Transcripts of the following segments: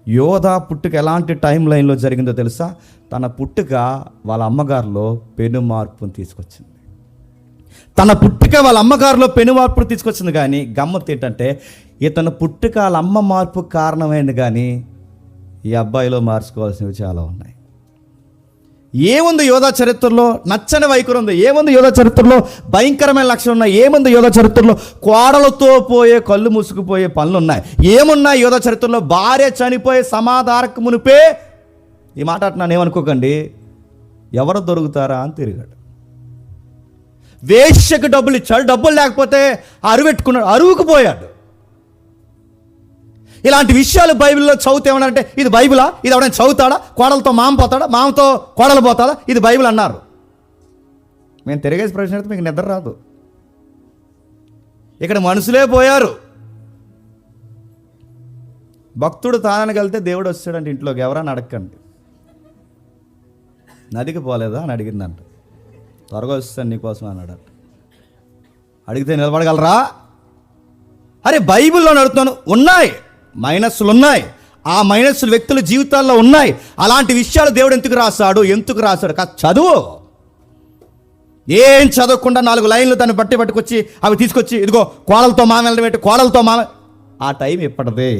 యోధా పుట్టుక ఎలాంటి టైం లైన్లో జరిగిందో తెలుసా? తన పుట్టుక వాళ్ళ అమ్మగారిలో పెను మార్పును తీసుకొచ్చింది. తన పుట్టుక వాళ్ళ అమ్మగారిలో పెను మార్పును తీసుకొచ్చింది. కానీ గమ్మత్తు ఏంటంటే, ఇతను పుట్టుక వాళ్ళ అమ్మ మార్పు కారణమైంది, కానీ ఈ అబ్బాయిలో మార్చుకోవాల్సినవి చాలా ఉన్నాయి. ఏముంది యోధా చరిత్రలో? నచ్చని వైఖరి ఉంది. ఏముంది యోధా చరిత్రలో? భయంకరమైన లక్షణాలు ఉన్నాయి. ఏముంది యోధా చరిత్రలో? కోడలతో పోయే కళ్ళు మూసుకుపోయే పనులు ఉన్నాయి. ఏమున్నాయి యోధా చరిత్రలో? భార్య చనిపోయే సమాధానకు మునిపే, ఈ మాట అంటున్నాను ఏమనుకోకండి, ఎవరు దొరుకుతారా అని తిరిగాడు. వేశ్యకు డబ్బులు ఇచ్చాడు, డబ్బులు లేకపోతే అరువెట్టుకున్నాడు, అరువుకు పోయాడు. ఇలాంటి విషయాలు బైబిల్లో చదివితే ఏమన్నారంటే, ఇది బైబిలా? ఇది ఎవరైనా చదువుతాడా? కోడలతో మామ పోతాడా? మామతో కోడలు పోతాడా? ఇది బైబిల్ అన్నారు. మేము తిరిగేసి ప్రశ్న అడిగితే మీకు నిద్ర రాదు. ఇక్కడ మనుషులే పోయారు. భక్తుడు తానని వెళ్తే దేవుడు వస్తాడంటే ఇంట్లోకి, ఎవరని అడగండి. నదికి పోలేదా అని అడిగిందంట. త్వరగా వస్తాను నీకోసం అన్నాడు. అడిగితే నిలబడగలరా? అరే బైబిల్లో అడుగుతున్నాను, ఉన్నాయి మైనస్లు ఉన్నాయి. ఆ మైనస్లు వ్యక్తుల జీవితాల్లో ఉన్నాయి. అలాంటి విషయాలు దేవుడు ఎందుకు రాశాడు? చదువు. ఏం చదవకుండా 4 లైన్లు దాన్ని పట్టుకొచ్చి అవి తీసుకొచ్చి ఇదిగో కోడలతో మామ వెళ్ళబెట్టి కోడలతో మామ, ఆ టైం ఎప్పటిదే.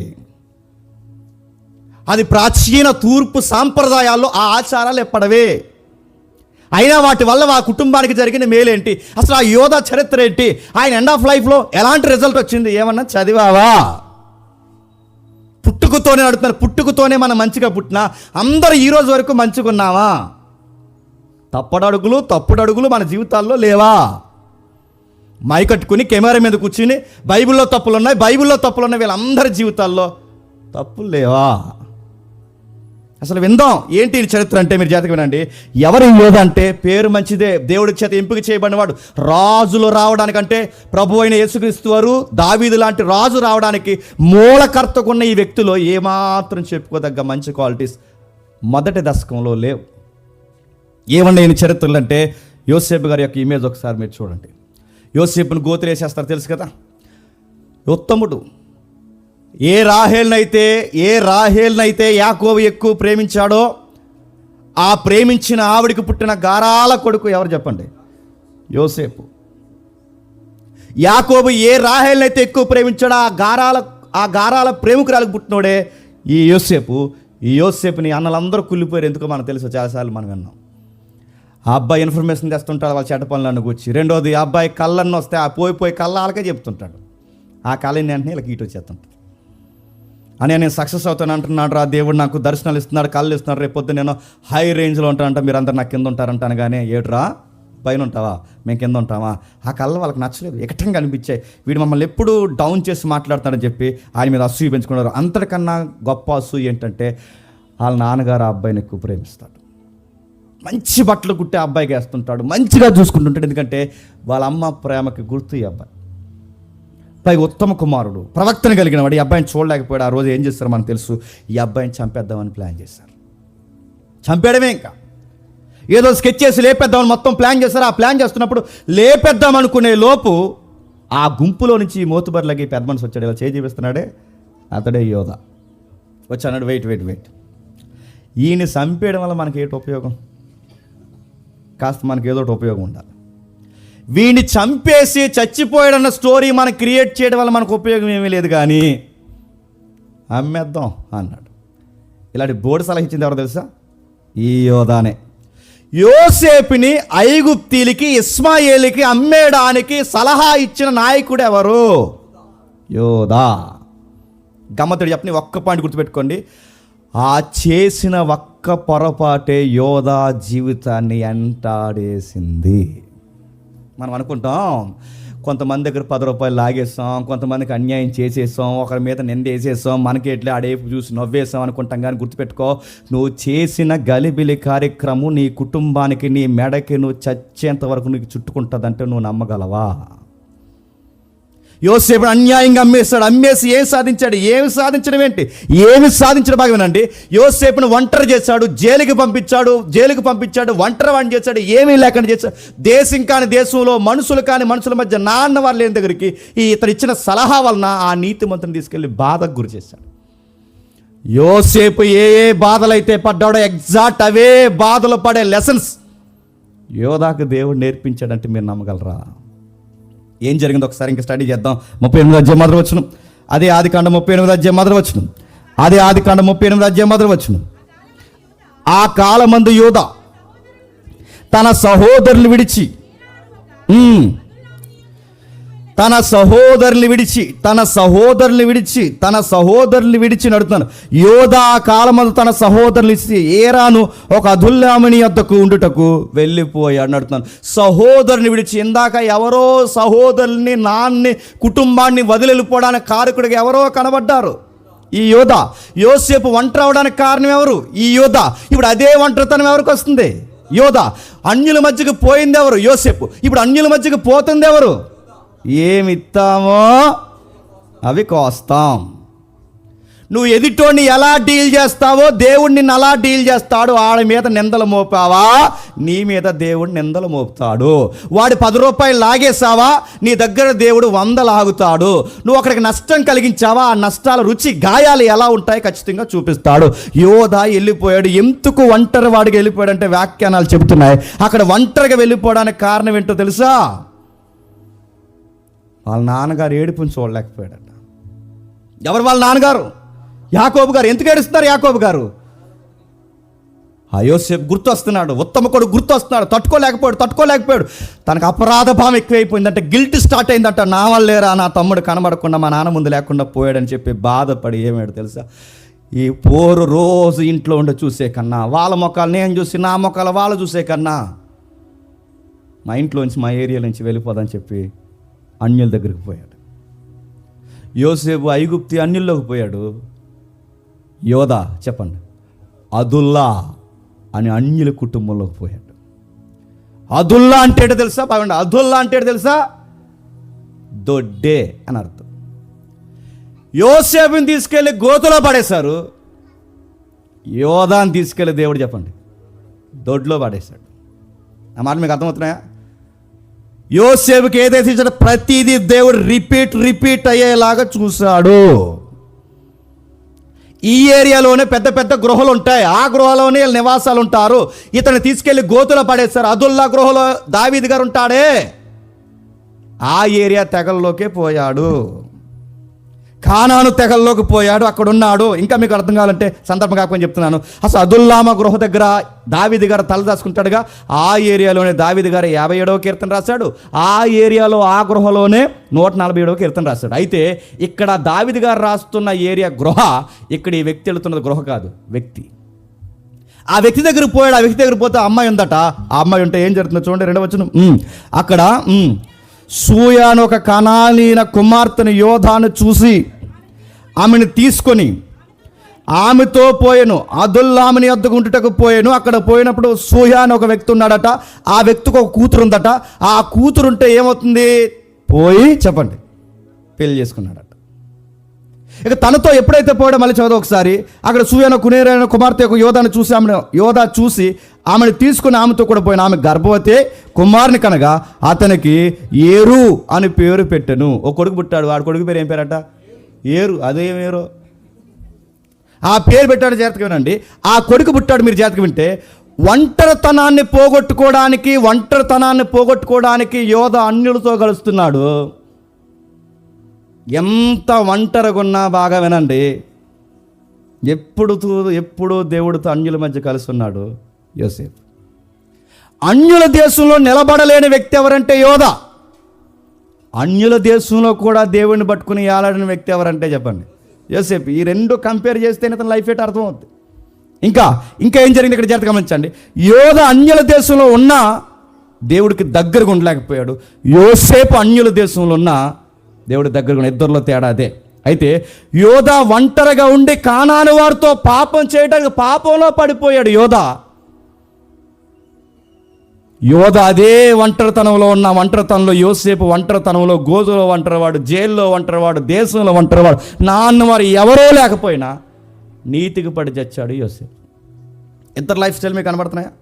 అది ప్రాచీన తూర్పు సాంప్రదాయాల్లో ఆ ఆచారాలు ఎప్పటివే. అయినా వాటి వల్ల ఆ కుటుంబానికి జరిగిన మేలేంటి? అసలు ఆ యోధా చరిత్ర ఏంటి? ఆయన ఎండ్ ఆఫ్ లైఫ్లో ఎలాంటి రిజల్ట్ వచ్చింది? ఏమన్నా చదివావా? పుట్టుకతోనే అడుగుతున్నారు. పుట్టుకతోనే మనం మంచిగా పుట్టినా అందరూ ఈ రోజు వరకు మంచిగున్నావా? తప్పుడు అడుగులు మన జీవితాల్లో లేవా? మైకట్టుకుని కెమెరా మీద కూర్చుని బైబిల్లో తప్పులున్నాయి వీళ్ళందరి జీవితాల్లో తప్పులు లేవా? అసలు విందాం ఏంటి చరిత్ర అంటే, మీరు జాతక వినండి. ఎవరు యోధ అంటే, పేరు మంచిదే, దేవుడి చేత ఎంపిక చేయబడినవాడు. రాజులు రావడానికంటే ప్రభు అయిన యేసుక్రీస్తు వారు దావీదు లాంటి రాజు రావడానికి మూలకర్తకున్న ఈ వ్యక్తిలో ఏమాత్రం చెప్పుకోదగ్గ మంచి క్వాలిటీస్ మొదటి దశకంలో లేవు. ఏమన్నా ఈయన చరిత్రలు అంటే, యోసేపు గారి యొక్క ఇమేజ్ ఒకసారి మీరు చూడండి. యోసేపును గోతులేసేస్తారు తెలుసు కదా. ఉత్తముడు. ఏ రాహేల్నైతే యాకోబు ఎక్కువ ప్రేమించాడో, ఆ ప్రేమించిన ఆవిడికి పుట్టిన గారాల కొడుకు ఎవరు చెప్పండి? యోసేపు. యాకోబు ఏ రాహేల్నైతే ఎక్కువ ప్రేమించాడో ఆ గారాల ప్రేమికురాలకు పుట్టినోడే ఈ యోసేపు. ఈ యోసేపుని అన్నలందరూ కుళ్ళిపోయారు. ఎందుకో మనకు తెలుసు, చాలాసార్లు మనం విన్నాం. ఆ అబ్బాయి ఇన్ఫర్మేషన్ తెస్తుంటాడు వాళ్ళ చెడ్డ పనులను కూర్చి. రెండోది, ఆ అబ్బాయి కళ్ళన్నీ వస్తే ఆ పోయి కళ్ళకే చెప్తుంటాడు. ఆ కళ్ళని వెంటనే ఇలా గీటు వచ్చేస్తుంటాడు. అని నేను సక్సెస్ అవుతాను అంటున్నాడు రా దేవుడు, నాకు దర్శనాలు ఇస్తున్నాడు, కళ్ళు ఇస్తున్నాడు, రేపు పొద్దు నేను హై రేంజ్లో ఉంటానంట, మీరు అందరు నాకు కింద ఉంటారంటాను. కానీ ఏట్రా పైన ఉంటావా, మేము కింద ఉంటావా? ఆ కళ్ళు వాళ్ళకి నచ్చలేదు, ఎకటంగా అనిపించాయి. వీడు మమ్మల్ని ఎప్పుడు డౌన్ చేసి మాట్లాడతాడని చెప్పి ఆయన మీద అసూయ పెంచుకున్నారు. అంతటికన్నా గొప్ప అసూయ ఏంటంటే, వాళ్ళ నాన్నగారు ఆ అబ్బాయిని ఎక్కువ ప్రేమిస్తాడు. మంచి బట్టలు కుట్టే అబ్బాయికి వేస్తుంటాడు, మంచిగా చూసుకుంటుంటాడు. ఎందుకంటే వాళ్ళ అమ్మ ప్రేమకి గుర్తు ఈ అబ్బాయి. పైగా ఉత్తమ కుమారుడు, ప్రవక్తను కలిగిన వాడు. ఈ అబ్బాయిని చూడలేకపోయాడు. ఆ రోజు ఏం చేస్తారో మనకు తెలుసు, ఈ అబ్బాయిని చంపేద్దామని ప్లాన్ చేశారు. చంపేయడమే, ఇంకా ఏదో స్కెచ్ చేసి లేపేద్దామని మొత్తం ప్లాన్ చేశారు. ఆ ప్లాన్ చేస్తున్నప్పుడు లేపేద్దాం అనుకునే లోపు ఆ గుంపులో నుంచి మోతుబర్లకి పెద్ద మనిషి వచ్చాడు. ఇలా చేయి చూపిస్తున్నాడే, అతడే యోధ. వచ్చి అన్నాడు, వెయిట్, ఈయన చంపేయడం వల్ల మనకి ఏంటి ఉపయోగం? కాస్త మనకి ఏదో ఒకటి ఉపయోగం ఉండాలి. వీడిని చంపేసి చచ్చిపోయాడన్న స్టోరీ మనం క్రియేట్ చేయడం వల్ల మనకు ఉపయోగం ఏమీ లేదు, కానీ అమ్మేద్దాం అన్నాడు. ఇలాంటి బోర్డు సలహా ఇచ్చింది ఎవరు తెలుసా? ఈ యోధానే. యోసేపుని ఐగుప్తీలకి ఇస్మాయేలుకి అమ్మేయడానికి సలహా ఇచ్చిన నాయకుడు ఎవరు? యోధా. గమ్మతుడు చెప్పని ఒక్క పాయింట్ గుర్తుపెట్టుకోండి. ఆ చేసిన ఒక్క పొరపాటే యోధా జీవితాన్ని ఎంటాడేసింది. మనం అనుకుంటాం కొంతమంది దగ్గర 10 రూపాయలు లాగేస్తాం, కొంతమందికి అన్యాయం చేసేసాం, ఒకరి మీద నింద వేసేసాం, మనకి ఎట్లా అడేపు చూసి నవ్వేసాం అనుకుంటాం. కానీ గుర్తుపెట్టుకో, నువ్వు చేసిన గలిబిలి కార్యక్రమం నీ కుటుంబానికి, నీ మెడకి నువ్వు చచ్చేంత వరకు నీకు చుట్టుకుంటుందంటే నువ్వు నమ్మగలవా? యోసేపుని అన్యాయంగా అమ్మేసి ఏం సాధించాడు? ఏమి సాధించడం ఏంటి? ఏమి సాధించడం బాగా వినండి. యోసేపుని ఒంటరి చేశాడు, జైలుకి పంపించాడు, ఒంటరి వాడిని చేశాడు, ఏమీ లేకుండా చేశాడు. దేశం కాని దేశంలో, మనుషులు కాని మనుషుల మధ్య నాన్న వారు లేని దగ్గరికి ఇతను ఇచ్చిన సలహా వలన ఆ నీతిమంతుని తీసుకెళ్ళి బాధకు గురి చేశాడు. యోసేపు ఏ ఏ బాధలు అయితే పడ్డాడో ఎగ్జాక్ట్ అవే బాధలు పడే లెసన్స్ యోధాకు దేవుడు నేర్పించాడంటే మీరు నమ్మగలరా? ఏం జరిగిందో ఒకసారి ఇంకా స్టడీ చేద్దాం. 38వ అధ్యాయం మొదటి వచనం. అదే ఆదికాండం 38వ అధ్యాయం మొదటి వచనం. అదే ఆదికాండం 38వ అధ్యాయం మొదటి వచనం. ఆ కాలమందు యోధా తన సహోదరులు విడిచి తన సహోదరుని విడిచి నడుతున్నాను. యోధా ఆ కాలమందు తన సహోదరులు ఇచ్చి ఏరాను ఒక అదుల్లామణి వద్దకు ఉండుటకు వెళ్ళిపోయాడు నడుతున్నాను. సహోదరుని విడిచి, ఇందాక ఎవరో సహోదరుని, నాన్ని, కుటుంబాన్ని వదిలిపోవడానికి కారకుడిగా ఎవరో కనబడ్డారు. ఈ యోధా. యోసేపు ఒంటరి అవడానికి కారణం ఎవరు? ఈ యోధా. ఇప్పుడు అదే ఒంటరితనం ఎవరికి వస్తుంది? యోధా. అన్యుల మధ్యకి పోయింది ఎవరు? యోసేపు. ఇప్పుడు అన్యుల మధ్యకి పోతుంది ఎవరు? ఏమిస్తామో అవి కోస్తాం. నువ్వు ఎదుటోడిని ఎలా డీల్ చేస్తావో దేవుడు నిన్ను అలా డీల్ చేస్తాడు. వాడి మీద నిందలు మోపావా, నీ మీద దేవుడు నిందలు మోపుతాడు. వాడు 10 రూపాయలు లాగేసావా, నీ దగ్గర దేవుడు 100 లాగుతాడు. నువ్వు అక్కడికి నష్టం కలిగించావా, ఆ నష్టాల రుచి, గాయాలు ఎలా ఉంటాయి ఖచ్చితంగా చూపిస్తాడు. యోధా వెళ్ళిపోయాడు. ఎందుకు ఒంటరి వాడికి వెళ్ళిపోయాడంటే వ్యాఖ్యానాలు చెబుతున్నాయి. అక్కడ ఒంటరిగా వెళ్ళిపోవడానికి కారణం ఏంటో తెలుసా? వాళ్ళ నాన్నగారు ఏడుపుని చూడలేకపోయాడట. ఎవరు వాళ్ళ నాన్నగారు? యాకోబు గారు. ఎందుకు ఏడుస్తున్నారు యాకోబు గారు? ఆ యోసేపు గుర్తు వస్తున్నాడు, ఉత్తమ కొడుకు గుర్తు వస్తున్నాడు. తట్టుకోలేకపోయాడు. తనకు అపరాధ భావం ఎక్కువైపోయిందంటే, గిల్ట్ స్టార్ట్ అయిందంట. నా వల్లేరా నా తమ్ముడు కనబడకుండా, మా నాన్న ముందు లేకుండా పోయాడని చెప్పి బాధపడి ఏమాడు తెలుసా? ఈ పోరు రోజు ఇంట్లో ఉండి చూసే కన్నా, వాళ్ళ మొక్కలు నేను చూసి, నా మొక్కలు వాళ్ళు చూసే కన్నా, మా ఇంట్లోంచి, మా ఏరియా నుంచి వెళ్ళిపోదని చెప్పి అన్యుల దగ్గరికి పోయాడు. యోసేపు ఐగుప్తి అన్యుల్లోకి పోయాడు. యోధా చెప్పండి, అదుల్లా అని అన్యుల కుటుంబంలోకి పోయాడు. అదుల్లా అంటే ఏంటో తెలుసా? బాగుండి. అదుల్లా అంటే ఏంటో తెలుసా? దొడ్డే అని అర్థం. యోసేపుని తీసుకెళ్ళి గోతులో పడేశారు. యోధాని తీసుకెళ్ళి దేవుడు చెప్పండి దొడ్లో పడేశాడు. ఆ మాట మీకు అర్థమవుతున్నాయా? యోసేపుకి ఏదైతే ఇచ్చాడో ప్రతిదీ దేవుడు రిపీట్ అయ్యేలాగా చూశాడు. ఈ ఏరియాలోనే పెద్ద పెద్ద గృహాలు ఉంటాయి, ఆ గృహలోనే వీళ్ళ నివాసాలు ఉంటారు. ఇతను తీసుకెళ్లి గోతులో పడేస్తారు. అదుల్లా గృహలో దావీదు గారు ఉంటాడే, ఆ ఏరియా తెగల్లోకే పోయాడు. కానాను తెగల్లోకి పోయాడు, అక్కడ ఉన్నాడు. ఇంకా మీకు అర్థం కావాలంటే సందర్భం కాకపోతే చెప్తున్నాను. అసలు అదుల్లామ గృహ దగ్గర దావీదు గారు తలదాచుకుంటాడుగా, ఆ ఏరియాలోనే దావీదు గారు 57వ కీర్తన రాశాడు. ఆ ఏరియాలో, ఆ గృహలోనే 147వ కీర్తన రాశాడు. అయితే ఇక్కడ దావీదు గారు రాస్తున్న ఏరియా గృహ, ఇక్కడ ఈ వ్యక్తి వెళుతున్నది గృహ కాదు, వ్యక్తి. ఆ వ్యక్తి దగ్గరికి పోయాడు. ఆ వ్యక్తి దగ్గర పోతే అమ్మాయి ఉందట. ఆ అమ్మాయి ఉంటే ఏం జరుగుతుందో చూడండి. 2వ వచనం. అక్కడ సూయాను ఒక కనానీన కుమార్తెను యోధాను చూసి ఆమెను తీసుకొని ఆమెతో పోయాను. అదుల్లామని వద్దకు ఉంటుటకు పోయాను. అక్కడ పోయినప్పుడు సూయాను ఒక వ్యక్తి ఉన్నాడట. ఆ వ్యక్తికి ఒక కూతురు ఉందట. ఆ కూతురుంటే ఏమవుతుంది? పోయి చెప్పండి పెళ్లి చేసుకున్నాడట. ఇక తనతో ఎప్పుడైతే పోయాడో మళ్ళీ చదువు ఒకసారి. అక్కడ సూయాను కునేరైన కుమార్తె యొక్క యోధాను చూసి యోధా చూసి ఆమెను తీసుకుని ఆమెతో కూడా పోయిన. ఆమె గర్భవతి, కుమారుని కనగా అతనికి ఏరు అని పేరు పెట్టెను. ఒక కొడుకు పుట్టాడు. వాడి కొడుకు పేరు ఏం పేరట? ఏరు. అదేమేరో ఆ పేరు పెట్టాడు. జాగ్రత్తగా వినండి. ఆ కొడుకు పుట్టాడు. మీరు జాగ్రత్తగా వింటే, ఒంటరితనాన్ని పోగొట్టుకోవడానికి యోధ అన్యులతో కలుస్తున్నాడు. ఎంత ఒంటరిగా ఉన్నా బాగా వినండి, ఎప్పుడు దేవుడితో అన్యుల మధ్య కలుస్తున్నాడు యోసేపు. అన్యుల దేశంలో నిలబడలేని వ్యక్తి ఎవరంటే యోధ. అన్యుల దేశంలో కూడా దేవుడిని పట్టుకుని ఏలాడిన వ్యక్తి ఎవరంటే చెప్పండి యోసేపు. ఈ రెండు కంపేర్ చేస్తేనే తన లైఫ్ ఏంటో అర్థమవుతుంది. ఇంకా ఏం జరిగింది ఇక్కడ జాగ్రత్తగా గమనించండి. యోధ అన్యుల దేశంలో ఉన్న దేవుడికి దగ్గరగా ఉండలేకపోయాడు. యోసేపు అన్యుల దేశంలో ఉన్న దేవుడి దగ్గరగా, ఇద్దరిలో తేడా అదే. అయితే యోధ ఒంటరిగా ఉండి కానాను వారితో పాపం చేయడానికి పాపంలో పడిపోయాడు యోధ అదే ఒంటరితనంలో ఉన్న ఒంటరితనంలో యోసేపు ఒంటరితనంలో, గోతులో ఒంటరివాడు, జైల్లో ఒంటరివాడు, దేశంలో ఒంటరివాడు, నాన్నవారు ఎవరో లేకపోయినా నీతికి పడి చచ్చాడు యోసేపు. ఇద్దరు లైఫ్ స్టైల్ మీకు కనబడుతున్నాయా?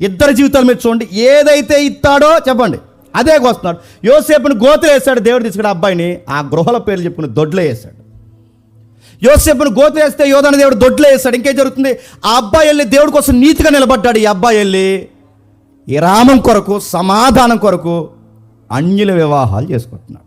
ఇద్దరు జీవితాలు మీరు చూడండి. ఏదైతే ఇస్తాడో చెప్పండి అదే కోస్తున్నాడు. యోసేపుని గోతులు వేస్తాడు దేవుడు, తీసుకుని అబ్బాయిని ఆ గృహల పేర్లు చెప్పుకుని దొడ్లో వేశాడు. యోసేపును గోతులు వేస్తే యోధాను దేవుడు దొడ్లో వేస్తాడు. ఇంకేం జరుగుతుంది? ఆ అబ్బాయి వెళ్ళి దేవుడి కోసం నీతిగా నిలబడ్డాడు. ఈ అబ్బాయి వెళ్ళి ఈ రామం కొరకు, సమాధానం కొరకు అన్యుల వివాహాలు చేసుకుంటున్నాడు.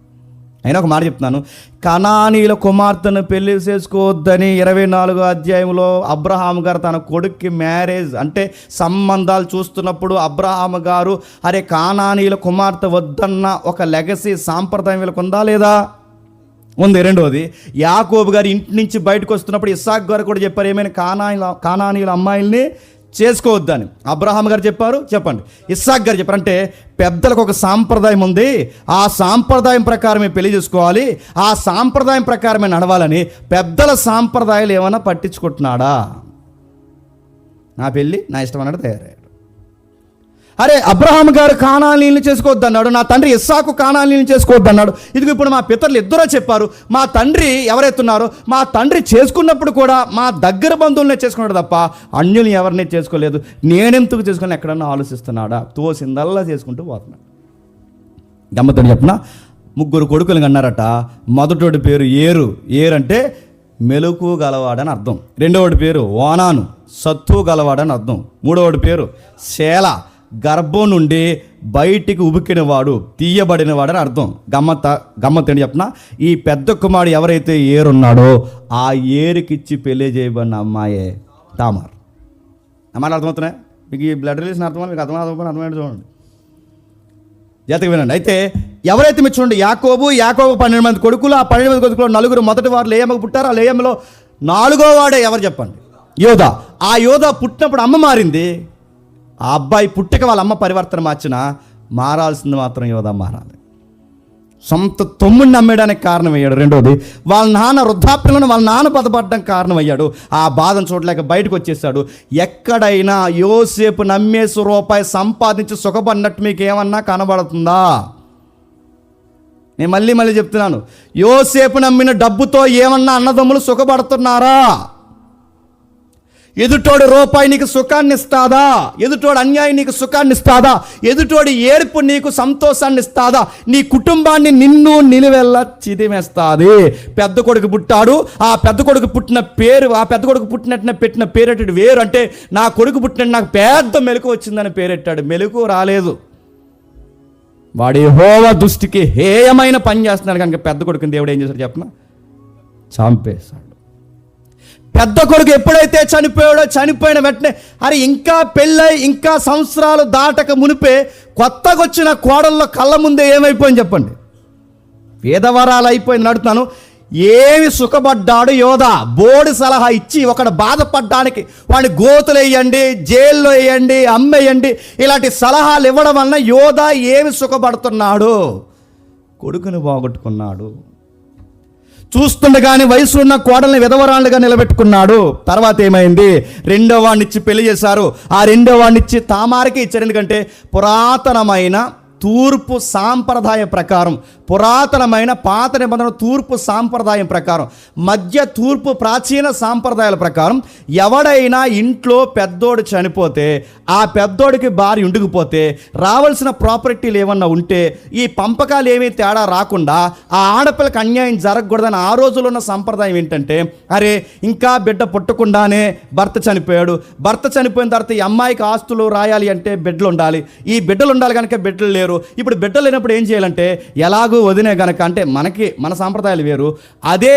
అయినా ఒక మాట చెప్తున్నాను, కనానీయుల కుమార్తెను పెళ్లి చేసుకోవద్దని 24వ అధ్యాయంలో అబ్రహాం గారు తన కొడుక్కి మ్యారేజ్ అంటే సంబంధాలు చూస్తున్నప్పుడు అబ్రహాం గారు అరే కానానీయుల కుమార్తె వద్దన్న ఒక లెగసీ సాంప్రదాయం వీళ్ళకు ఉందా లేదా? ఉంది. రెండవది, యాకోబు గారు ఇంటి నుంచి బయటకు వస్తున్నప్పుడు ఇస్సాకు గారు కూడా చెప్పారు, ఏమైనా కానానీయుల అమ్మాయిల్ని చేసుకోవద్దని. అబ్రహాం గారు చెప్పారు, చెప్పండి, ఇస్సాకు గారు చెప్పారు. అంటే పెద్దలకు ఒక సాంప్రదాయం ఉంది, ఆ సాంప్రదాయం ప్రకారమే పెళ్లి చేసుకోవాలి, ఆ సాంప్రదాయం ప్రకారమే నడవాలని పెద్దల సాంప్రదాయాలు ఏమైనా పట్టించుకుంటున్నాడా? నా పెళ్ళి నా ఇష్టం అన్నట్టు తయారయ్యాడు. అరే అబ్రహాం గారు కానానీయులను చేసుకోవద్దన్నాడు, నా తండ్రి ఇస్సాకు కానానీయులను చేసుకోవద్దన్నాడు. ఇదిగో ఇప్పుడు మా పితరులు ఇద్దరూ చెప్పారు, మా తండ్రి ఎవరైతున్నారో మా తండ్రి చేసుకున్నప్పుడు కూడా మా దగ్గర బంధువులనే చేసుకున్నాడు తప్ప అన్యుల్ని ఎవరిని చేసుకోలేదు, నేనెందుకు చేసుకుని ఎక్కడన్నా ఆలోచిస్తున్నాడా? తోసిందల్లా చేసుకుంటూ పోతున్నాడు. గమ్మత్తని చెప్పిన 3 కొడుకులు అన్నారట. మొదటోడి పేరు ఏరు. ఏరు అంటే మెలుకు గలవాడని అర్థం. రెండవడి పేరు ఓనాను, సత్తు గలవాడని అర్థం. మూడవడి పేరు శేల, గర్భం నుండి బయటికి ఉబికినవాడు, తీయబడినవాడని అర్థం. గమ్మత్తని చెప్పిన ఈ పెద్ద కుమారుడు ఎవరైతే ఏరున్నాడో ఆ ఏరుకిచ్చి పెళ్లి చేయబడిన అమ్మాయే తామార్. అమ్మాయి అర్థమవుతున్నాయి మీకు? ఈ బ్లడ్ రిలేషన్ అర్థమని మీకు అర్థమైంది చూడండి, జాతకు వినండి. అయితే ఎవరైతే మీరు చూడండి, యాకోబు 12 మంది కొడుకులు, ఆ 12 మంది కొడుకులు 4 మొదటి వారు లేయమ్మకు పుట్టారు. ఆ లేయమ్మలో 4వ వాడే ఎవరు చెప్పండి? యోధా. ఆ యోధా పుట్టినప్పుడు అమ్మ మారింది. ఆ అబ్బాయి పుట్టక వాళ్ళ అమ్మ పరివర్తన మార్చినా మారాల్సింది మాత్రం యోధా మారాలి. సొంత తమ్ముడిని నమ్మేయడానికి కారణమయ్యాడు. రెండోది, వాళ్ళ నాన్న వృద్ధాప్యంలో వాళ్ళ నాన్న బాధపడడానికి కారణమయ్యాడు. ఆ బాధను చూడలేక బయటకు వచ్చేసాడు. ఎక్కడైనా యోసేపు నమ్మేసి రూపాయి సంపాదించి సుఖపడినట్టు మీకు ఏమన్నా కనబడుతుందా? నేను మళ్ళీ చెప్తున్నాను, యోసేపు నమ్మిన డబ్బుతో ఏమన్నా అన్నదమ్ములు సుఖపడుతున్నారా? ఎదుటోడు రూపాయి నీకు సుఖాన్ని ఇస్తాదా? ఎదుటోడు అన్యాయం నీకు సుఖాన్ని ఇస్తాదా? ఎదుటోడి ఏడుపు నీకు సంతోషాన్ని ఇస్తాదా? నీ కుటుంబాన్ని నిన్ను నిలువెల్లా చిదిమేస్తాది. పెద్ద కొడుకు పుట్టాడు, ఆ పెద్ద కొడుకు పుట్టిన పేరు, ఆ పెద్ద కొడుకు పుట్టినట్టున పెట్టిన పేరెట్టాడు వేరు. అంటే నా కొడుకు పుట్టినట్టు నాకు పెద్ద మెలకు వచ్చిందని పేరెట్టాడు. మెలకు రాలేదు. వాడు యెహోవా దృష్టికి హేయమైన పని చేస్తున్నాడు కనుక పెద్ద కొడుకుని దేవుడు ఏం చేశాడు చెప్పనా? చంపేశాడు. పెద్ద కొడుకు ఎప్పుడైతే చనిపోయాడో చనిపోయిన వెంటనే అరే ఇంకా పెళ్ళై ఇంకా సంవత్సరాలు దాటక మునిపే కొత్తగా వచ్చిన కోడళ్ళ కళ్ళ ముందే ఏమైపోయింది చెప్పండి? వేదవరాలు అయిపోయింది. నడుతున్నాను, ఏమి సుఖపడ్డాడు యోధా? బోడి సలహా ఇచ్చి ఒకడు బాధపడ్డానికి వాడిని గోతులు వేయండి, జైల్లో వేయండి, అమ్మేయండి, ఇలాంటి సలహాలు ఇవ్వడం వలన యోధా ఏమి సుఖపడుతున్నాడు? కొడుకుని పోగొట్టుకున్నాడు. చూస్తుండగానే వయసు ఉన్న కోడల్ని విధవరాళ్ళుగా నిలబెట్టుకున్నాడు. తర్వాత ఏమైంది? 2వ వాడిని ఇచ్చి పెళ్లి చేశారు. ఆ 2వ వాడిని ఇచ్చి తామారకే ఇచ్చారు. ఎందుకంటే పురాతనమైన తూర్పు సాంప్రదాయ ప్రకారం, పురాతనమైన పాత నిబంధన తూర్పు సాంప్రదాయం ప్రకారం, మధ్య తూర్పు ప్రాచీన సాంప్రదాయాల ప్రకారం ఎవడైనా ఇంట్లో పెద్దోడు చనిపోతే ఆ పెద్దోడికి భార్య ఉండిపోతే రావాల్సిన ప్రాపర్టీలు ఏమన్నా ఉంటే ఈ పంపకాలు ఏమీ తేడా రాకుండా ఆ ఆడపిల్లకి అన్యాయం జరగకూడదని ఆ రోజుల్లో ఉన్న సంప్రదాయం ఏంటంటే, అరే ఇంకా బిడ్డ పుట్టకుండానే భర్త చనిపోయాడు, భర్త చనిపోయిన తర్వాత ఈ అమ్మాయికి ఆస్తులు రాయాలి అంటే బిడ్డలు ఉండాలి, ఈ బిడ్డలు ఉండాలి కనుక బిడ్డలు లేరు. ఇప్పుడు బిడ్డలు లేనప్పుడు ఏం చేయాలంటే ఎలాగూ వదినే గనక, అంటే మన సాంప్రదాయాలు వేరు, అదే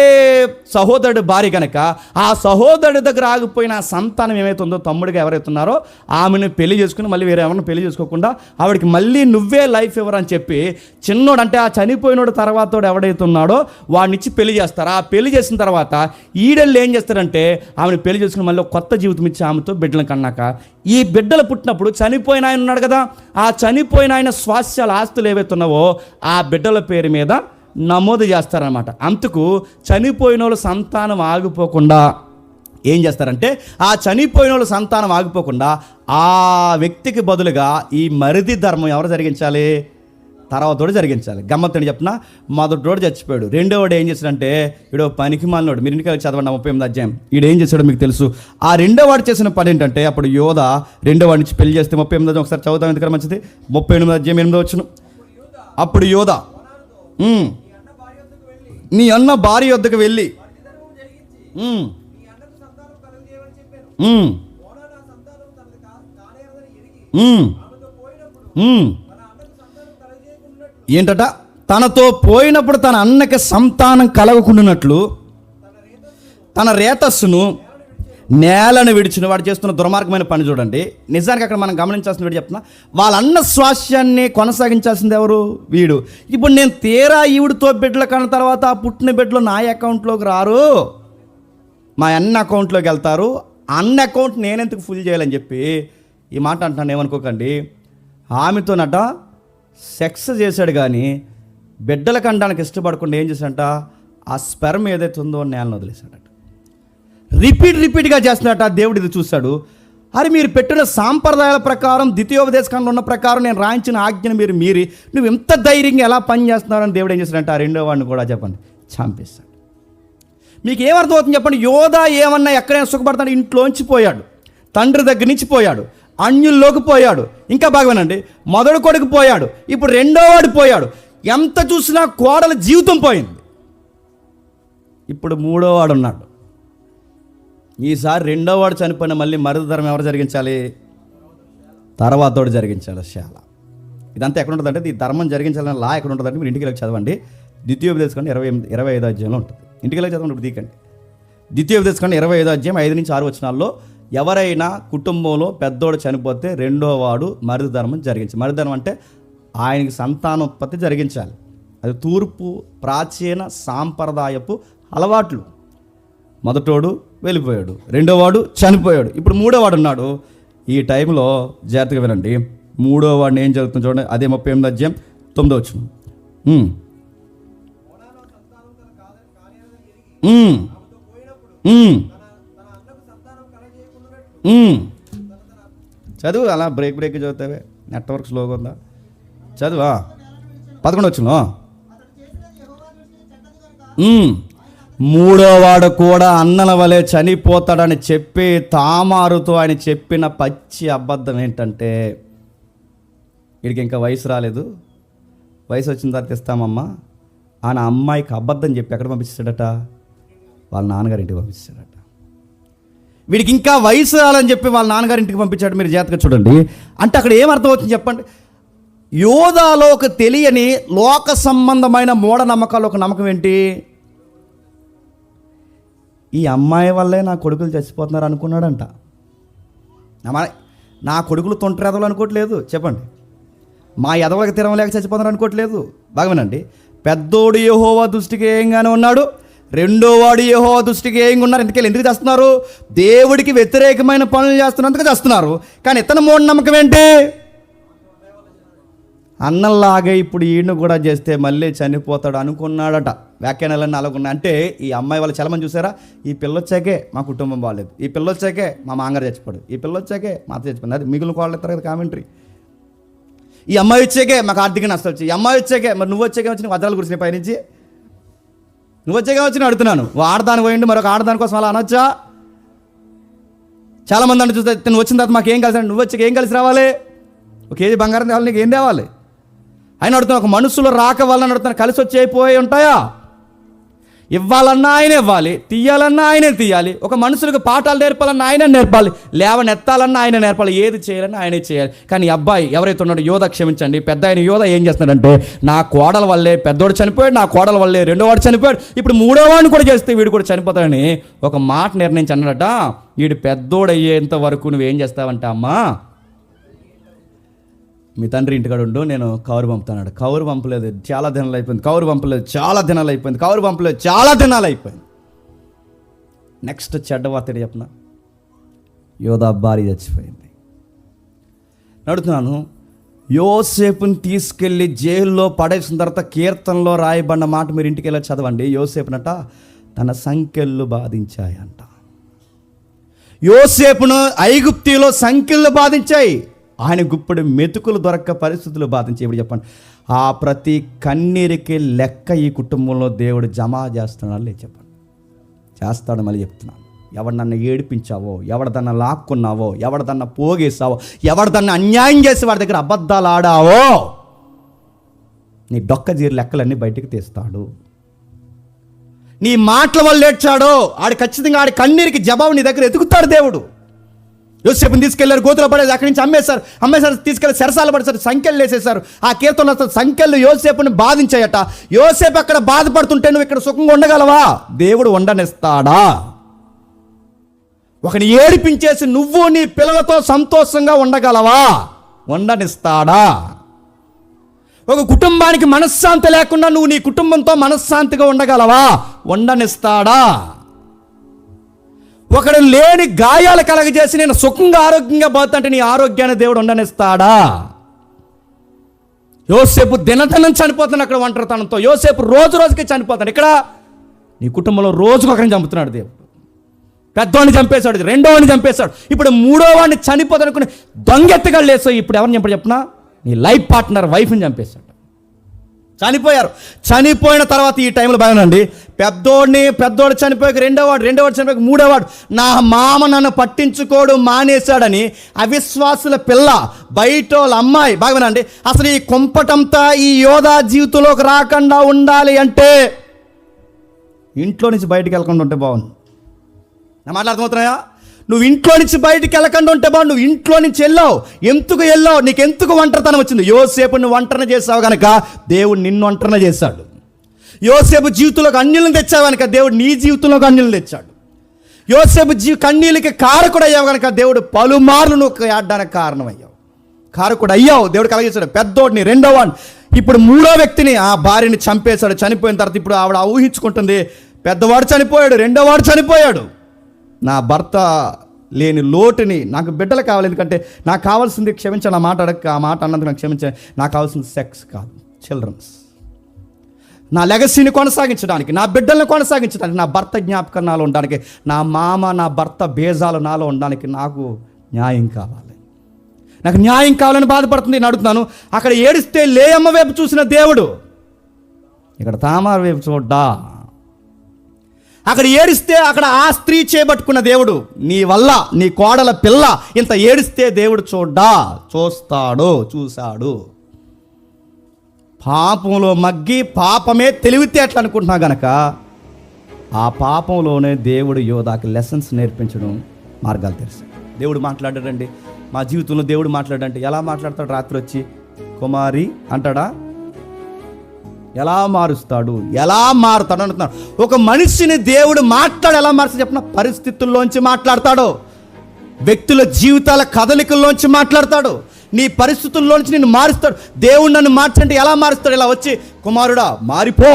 సహోదరుడు భార్య గనక ఆ సహోదరుడి దగ్గర ఆగిపోయిన సంతానం ఏమైతుందో తమ్ముడిగా ఎవరైతున్నారో ఆమెను పెళ్లి చేసుకుని మళ్ళీ వేరే ఎవరిని పెళ్లి చేసుకోకుండా ఆవిడకి మళ్ళీ నువ్వే లైఫ్ ఇవ్వరని చెప్పి చిన్నోడు అంటే ఆ చనిపోయినోడు తర్వాత ఎవడైతున్నాడో వాడినిచ్చి పెళ్లి చేస్తారు. ఆ పెళ్లి చేసిన తర్వాత ఈడళ్ళు ఏం చేస్తారంటే ఆమెను పెళ్లి చేసుకుని మళ్ళీ కొత్త జీవితం ఇచ్చి ఆమెతో బిడ్డలను కన్నాక ఈ బిడ్డలు పుట్టినప్పుడు చనిపోయిన ఆయన ఉన్నాడు కదా, ఆ చనిపోయిన ఆయన స్వాస్థ్యాల ఆస్తులు ఏవైతున్నావో ఆ బిడ్డల పేరు మీద నమోదు చేస్తారనమాట. అందుకు చనిపోయిన వాళ్ళు సంతానం ఆగిపోకుండా ఏం చేస్తారంటే ఆ చనిపోయిన వాళ్ళు సంతానం ఆగిపోకుండా ఆ వ్యక్తికి బదులుగా ఈ మరిది ధర్మం ఎవరు జరిగించాలి? తర్వాతోడు జరిగించాలి. గమ్మత్తని చెప్పిన మొదటోడు చచ్చిపోయాడు. రెండోవాడు ఏం చేశాడంటే వీడు పనికి మాలినోడు. మీరు ఇంటికి చదవండి 38వ అధ్యాయం. వీడు ఏం చేశాడో మీకు తెలుసు. ఆ రెండోవాడు చేసిన పని ఏంటంటే అప్పుడు యోధా రెండోవాడి నుంచి పెళ్లి చేస్తే 38వ అధ్యాయం ఒకసారి చదువుతాం ఎందుకంటే మంచిది. 38వ అధ్యాయం 8వ వచనం. అప్పుడు యోధా నీ అన్న భార్య వద్దకు వెళ్ళి ఉమ్, నీ అన్నకు సంతానం కలుగజేయమని చెప్పాను. ఉమ్, ఓనా నా సంతానం తనది కానేరదని ఎరిగి ఉమ్, ఆమెతో పోయినప్పుడు ఉమ్. తన అన్నకు సంతానం కలుగజేయకున్నట్లు ఏంటట? తనతో పోయినప్పుడు తన అన్నకి సంతానం కలగకుండానట్లు తన రేతస్సును నేలను విడిచిన వాడు చేస్తున్న దుర్మార్గమైన పని చూడండి. నిజానికి అక్కడ మనం గమనించాల్సిన వీడు చెప్తున్నా, వాళ్ళ అన్న స్వాస్యాన్ని కొనసాగించాల్సింది ఎవరు? వీడు. ఇప్పుడు నేను తీరా ఈవిడితో బిడ్డలు కన్న తర్వాత ఆ పుట్టిన బిడ్డలు నా అకౌంట్లోకి రారు, మా అన్న అకౌంట్లోకి వెళ్తారు. అన్న అకౌంట్ నేనెందుకు ఫుల్ చేయాలని చెప్పి ఈ మాట అంటున్నాను, ఏమనుకోకండి. ఆమెతోనట సెక్స్ చేశాడు కానీ బిడ్డల కండానికి ఇష్టపడకుండా ఏం చేశాడంట, ఆ స్పెర్మ్ ఏదైతే ఉందో నేలను వదిలేశాడట. రిపీట్గా చేస్తున్నట్ట. దేవుడు ఇది చూశాడు. అరే మీరు పెట్టిన సాంప్రదాయాల ప్రకారం, ద్వితీయోపదేశకాండంలో ఉన్న ప్రకారం నేను రాయించిన ఆజ్ఞను మీరు మీరి నువ్వు ఎంత ధైర్యంగా ఎలా పని చేస్తున్నారని దేవుడు ఏం చేశాడంట, ఆ రెండో వాడిని కూడా చెప్పండి చంపేస్తాడు. మీకు ఏమర్థం అవుతుంది చెప్పండి? యోధా ఏమన్నా ఎక్కడైనా సుఖపడతాడు? ఇంట్లోంచి పోయాడు, తండ్రి దగ్గర నుంచి పోయాడు, అన్యుల్లోకి పోయాడు, ఇంకా బాగానండి మొదటి కొడుకు పోయాడు, ఇప్పుడు రెండో వాడు పోయాడు. ఎంత చూసినా కోడల జీవితం పోయింది. ఇప్పుడు మూడో వాడు ఉన్నాడు. ఈసారి రెండో వాడు చనిపోయిన మళ్ళీ మరుదరం ఎవరు జరిగించాలి? తర్వాతోడు జరిగించాలి శాల. ఇదంతా ఎక్కడ ఉంటుందంటే, ఈ ధర్మం జరిగించాలని లా ఎక్కడ ఉంటుందంటే మీరు ఇంటికి వెళ్ళి చదవండి. ద్వితీయోపదేశకాండం 25 అధ్యాయంలో ఉంటుంది. ఇంటికి వెళ్ళి చదవండి, ఇప్పుడు తీకండి. ద్వితీయోపదేశకాండం 25 అధ్యాయం 5 నుంచి 6 వచనాల్లో ఎవరైనా కుటుంబంలో పెద్దోడు చనిపోతే రెండో వాడు మరుధర్మం జరిగించాలి. మరుధర్మం అంటే ఆయనకి సంతానోత్పత్తి జరిగించాలి. అది తూర్పు ప్రాచీన సాంప్రదాయపు అలవాట్లు. మొదటోడు వెళ్ళిపోయాడు, రెండో వాడు చనిపోయాడు, ఇప్పుడు మూడో వాడు ఉన్నాడు. ఈ టైంలో జాగ్రత్తగా వినండి. మూడో వాడిని ఏం జరుగుతుంది చూడండి. అదే 38 అధ్యాయం 9 వచనం. ఓనా నా సంతానం కానేరదని ఎరిగి ఆమెతో పోయినప్పుడు తన అన్నకు సంతానం కలుగజేయకున్నట్లు చదువు. అలా బ్రేక్ చదువుతావే, నెట్వర్క్ స్లోగా ఉందా? చదువా. 11 వచనం. మూడో వాడు కూడా అన్నల వలె చనిపోతాడని చెప్పి తామారుతో ఆయన చెప్పిన పచ్చి అబద్ధం ఏంటంటే, వీడికి ఇంకా వయసు రాలేదు, వయసు వచ్చిన తర్వాత ఇస్తామమ్మా ఆయన అమ్మాయికి అబద్ధం చెప్పి ఎక్కడ పంపించాడట? వాళ్ళ నాన్నగారింటికి పంపించాడట. వీడికి ఇంకా వయసు రాలని చెప్పి వాళ్ళ నాన్నగారింటికి పంపించాడు. మీరు జాగ్రత్తగా చూడండి. అంటే అక్కడ ఏమర్థం అవుతుంది చెప్పండి? యోధాలో ఒక తెలియని లోక సంబంధమైన మూఢనమ్మకాలు ఒక నమ్మకం ఏంటి? ఈ అమ్మాయి వల్లే నా కొడుకులు చచ్చిపోతున్నారు అనుకున్నాడంట. నా కొడుకులు తొంటరి ఎదవలు అనుకోవట్లేదు, చెప్పండి. మా ఎదవలకు తిరం లేక చచ్చిపోతున్నారు అనుకోవట్లేదు. బాగానండి. పెద్దోడు యెహోవా దృష్టికి ఏంగానే ఉన్నాడు, రెండో వాడు యెహోవా దృష్టికి ఏంగా ఉన్నారు. ఎందుకు చేస్తున్నారు? దేవుడికి వ్యతిరేకమైన పనులు చేస్తున్నందుకు చేస్తున్నారు. కానీ ఇతను మూఢనమ్మకం ఏంటి? అన్నల్లాగా ఇప్పుడు ఈయన కూడా చేస్తే మళ్ళీ చనిపోతాడు అనుకున్నాడట. వ్యాఖ్యానాలన్నీ అలాగున్నాయి. అంటే ఈ అమ్మాయి వాళ్ళు చాలా మంది చూసారా, ఈ పిల్లొచ్చాకే మా కుటుంబం బాగాలేదు, ఈ పిల్లొచ్చాకే మా మాంగారు చచ్చిపోడు, ఈ పిల్లొచ్చాకే మా అత్త చచ్చిపోయింది. అది మిగిలిన కోళ్ళు ఇస్తారు కదా కామెంటరీ. ఈ అమ్మాయి వచ్చాకే మాకు ఆర్థిక నష్టం వచ్చి, ఈ అమ్మాయి వచ్చాకే మరి నువ్వు వచ్చాకే వచ్చి వజ్రాలు కురిసినాయి పైనుంచి, నువ్వు వచ్చాకే వచ్చి నేను అడుగుతున్నాను. ఆడదానికి పోయిండు మరొక ఆడదాని కోసం అలా అనొచ్చా? చాలామంది అంటే చూస్తే నువ్వు వచ్చిన తర్వాత మాకు ఏం కలిసి, నువ్వు వచ్చాక ఏం కలిసి రావాలి? ఒక కేజీ బంగారం తేవాలి, నీకు ఏం తేవాలి? ఆయన అడుగుతున్నా, ఒక మనుషులు రాక వల్ల అడుగుతున్నా, కలిసి వచ్చేపోయి ఉంటాయా? ఇవ్వాలన్నా ఆయనే ఇవ్వాలి, తీయాలన్నా ఆయనే తీయాలి. ఒక మనుషులకు పాఠాలు నేర్పాలన్నా ఆయనే నేర్పాలి, లేవనెత్తాలన్నా ఆయన నేర్పాలి, ఏది చేయాలన్నా ఆయనే చేయాలి. కానీ అబ్బాయి ఎవరైతే ఉన్నాడో యోధ, క్షమించండి, పెద్ద ఆయన యోధ ఏం చేస్తున్నాడంటే, నా కోడల వల్లే పెద్దోడు చనిపోయాడు, నా కోడల వల్లే రెండో వాడు చనిపోయాడు, ఇప్పుడు మూడో వాడిని కూడా చేస్తే వీడు కూడా చనిపోతాడని ఒక మాట నిర్ణయించి అన్నాడట. వీడు పెద్దోడు అయ్యేంత వరకు నువ్వేం చేస్తావంట, అమ్మా మీ తండ్రి ఇంటికాడ ఉండు, నేను కౌరు పంపుతాడు. కౌరు పంపలేదు, చాలా దినాలు అయిపోయింది. కౌరు పంపలేదు, చాలా దినాలు అయిపోయింది. కౌరు పంపలేదు, చాలా దినాలు అయిపోయింది. నెక్స్ట్ చెడ్డ వార్త చెప్పిన, యోధా భార్య చచ్చిపోయింది. నడుతున్నాను. యోసేపుని తీసుకెళ్ళి జైల్లో పడేసిన తర్వాత కీర్తనలో రాయబడిన మాట మీరు ఇంటికి వెళ్ళి చదవండి. యోసేపునట తన సంకెళ్ళు బాధించాయంట. యోసేపును ఐగుప్తిలో సంకెళ్ళు బాధించాయి. ఆయన గుప్పడి మెతుకులు దొరక్క పరిస్థితులు బాధించి. ఇప్పుడు చెప్పండి, ఆ ప్రతి కన్నీరికి లెక్క ఈ కుటుంబంలో దేవుడు జమ చేస్తున్నాడు. లేదు చెప్పండి, చేస్తాడు. మళ్ళీ చెప్తున్నాను, ఎవరిదన్నా ఏడిపించావో, ఎవరిదన్నా లాక్కున్నావో, ఎవరిదన్నా పోగేసావో, ఎవరిదన్నా అన్యాయం చేసి వాడి దగ్గర అబద్ధాలు ఆడావో, నీ డొక్క జీరు లెక్కలన్నీ బయటికి తీస్తాడు. నీ మాటల వల్ల ఏడ్చాడో ఆడు ఖచ్చితంగా ఆడి కన్నీరికి జవాబు నీ దగ్గర ఎదుగుతాడు దేవుడు. యోసేపుని తీసుకెళ్లారు, గోతులో పడేది, అక్కడి నుంచి అమ్మేశారు, తీసుకెళ్లి చెరసాల పడేశారు, సంఖ్యలు వేసేశారు. ఆ కీర్తనలో సంఖ్యలు యోసేపుని బాధించాయట. యోసేపు అక్కడ బాధపడుతుంటే నువ్వు ఇక్కడ సుఖంగా ఉండగలవా? దేవుడు ఉండనిస్తాడా? ఒకని ఏడిపించేసి నువ్వు నీ పిల్లలతో సంతోషంగా ఉండగలవా? ఉండనిస్తాడా? ఒక కుటుంబానికి మనశ్శాంతి లేకుండా నువ్వు నీ కుటుంబంతో మనశ్శాంతిగా ఉండగలవా? ఉండనిస్తాడా? ఒకడు లేని గాయాలు కలగజేసి నేను సుఖంగా ఆరోగ్యంగా పోతుంటే నీ ఆరోగ్యాన్ని దేవుడు ఉండనిస్తాడా? యోసేపు దినదినం చనిపోతున్నాడు అక్కడ ఒంటరితనంతో. యోసేపు రోజు రోజుకి చనిపోతాడు. ఇక్కడ నీ కుటుంబంలో రోజుకు ఒకరిని చంపుతున్నాడు దేవుడు. పెద్దవాడిని చంపేశాడు, రెండోవాడిని చంపేశాడు, ఇప్పుడు మూడోవాడిని చనిపోతాడు అనుకుని దొంగెత్తగా లేసావు. ఇప్పుడు ఎవరిని చంపాడు చెప్పనా? నీ లైఫ్ పార్ట్నర్ వైఫ్ని చంపేశాడు. చనిపోయారు. చనిపోయిన తర్వాత ఈ టైంలో భయనండి, పెద్దోడు చనిపోయాక రెండోవాడు చనిపోయాక మూడోవాడు, నా మామ నన్ను పట్టించుకోడు మానేశాడని అవిశ్వాసుల పిల్ల, బయటోళ్ళ అమ్మాయి, బాగానండి. అసలు ఈ కుంపటంతా ఈ యోధా జీవితంలోకి రాకుండా ఉండాలి అంటే ఇంట్లో నుంచి బయటికి వెళ్ళకుండా ఉంటే బాగుంది. నా మాట్లాడుతున్నాయా? నువ్వు ఇంట్లో నుంచి బయటికి వెళ్ళకుండా ఉంటే బాగుండు. నువ్వు ఇంట్లో నుంచి వెళ్ళావు, ఎందుకు వెళ్ళావు? నీకు ఎందుకు ఒంటరితనం వచ్చింది? యోసేపు నువ్వు ఒంటరిని చేసావు కనుక దేవుడు నిన్ను ఒంటరిని చేశాడు. యోసేపు జీవితంలోకి అన్యులను తెచ్చావు కనుక దేవుడు నీ జీవితంలోకి అన్యులను తెచ్చాడు. యోసేపు కన్నీళ్ళకి కారకుడు అయ్యావు కనుక దేవుడు పలుమార్లు నువ్వు ఆడడానికి కారణమయ్యావు, కారకుడు అయ్యావు. దేవుడు కలగజేశాడు. పెద్దోడిని, రెండోవాడిని, ఇప్పుడు మూడో వ్యక్తిని, ఆ భార్యని చంపేశాడు. చనిపోయిన తర్వాత ఇప్పుడు ఆవిడ ఊహించుకుంటుంది, పెద్దవాడు చనిపోయాడు, రెండోవాడు చనిపోయాడు, నా భర్త లేని లోటుని, నాకు బిడ్డలు కావాలి, ఎందుకంటే నాకు కావాల్సింది, క్షమించాను ఆ మాట అడగ, ఆ మాట అన్నందుకు నాకు క్షమించాను, నాకు కావాల్సింది సెక్స్ కాదు, చిల్డ్రన్స్, నా లెగసీని కొనసాగించడానికి, నా బిడ్డలను కొనసాగించడానికి, నా భర్త జ్ఞాపకం నాలో ఉండడానికి, నా మామ నా భర్త బేజాలు నాలో ఉండడానికి నాకు న్యాయం కావాలి, నాకు న్యాయం కావాలని బాధపడుతుంది. నేను అడుగుతున్నాను, అక్కడ ఏడిస్తే లేయమ్మ వైపు చూసిన దేవుడు ఇక్కడ తామార్ వైపు చూడ్డా? అక్కడ ఏడిస్తే అక్కడ ఆ స్త్రీ చేపట్టుకున్న దేవుడు నీ వల్ల, నీ కోడల పిల్ల ఇంత ఏడిస్తే దేవుడు చూశాడు. పాపంలో మగ్గి పాపమే తెలివితేటలు అనుకుంటున్నా గనక ఆ పాపంలోనే దేవుడు యోధాకి లెసన్స్ నేర్పించడం మార్గాలు తెలుసు. దేవుడు మాట్లాడాడండి మా జీవితంలో. దేవుడు మాట్లాడంటే ఎలా మాట్లాడతాడు? రాత్రి వచ్చి కుమారి అంటాడా? ఎలా మారుస్తాడు అంటున్నాడు. ఒక మనిషిని దేవుడు ఎలా మారుస్తాడు చెప్పిన? పరిస్థితుల్లోంచి మాట్లాడతాడు, వ్యక్తుల జీవితాల కదలికల్లోంచి మాట్లాడతాడు, నీ పరిస్థితుల్లోంచి నిన్ను మారుస్తాడు. దేవుడు నన్ను మార్చంటే ఎలా మారుస్తాడు? ఇలా వచ్చి కుమారుడా మారిపో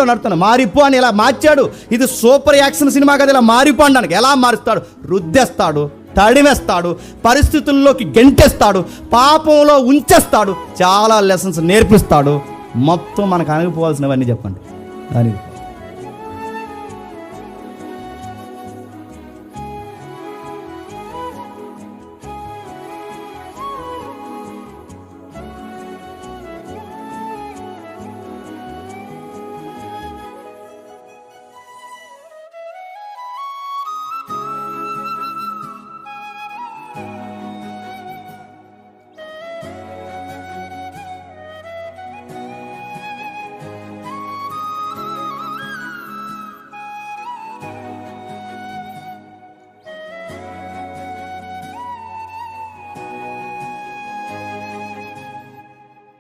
నడుతాను, మారిపో అని ఇలా మార్చాడు. ఇది సూపర్ యాక్షన్ సినిమా కదా, ఇలా మారిపో అనడానికి. ఎలా మారుస్తాడు? రుద్దేస్తాడు, తడివేస్తాడు, పరిస్థితుల్లోకి గెంటేస్తాడు, పాపంలో ఉంచేస్తాడు, చాలా లెసన్స్ నేర్పిస్తాడు. మొత్తం మనకు అనుభవాల్సినవన్నీ చెప్పండి.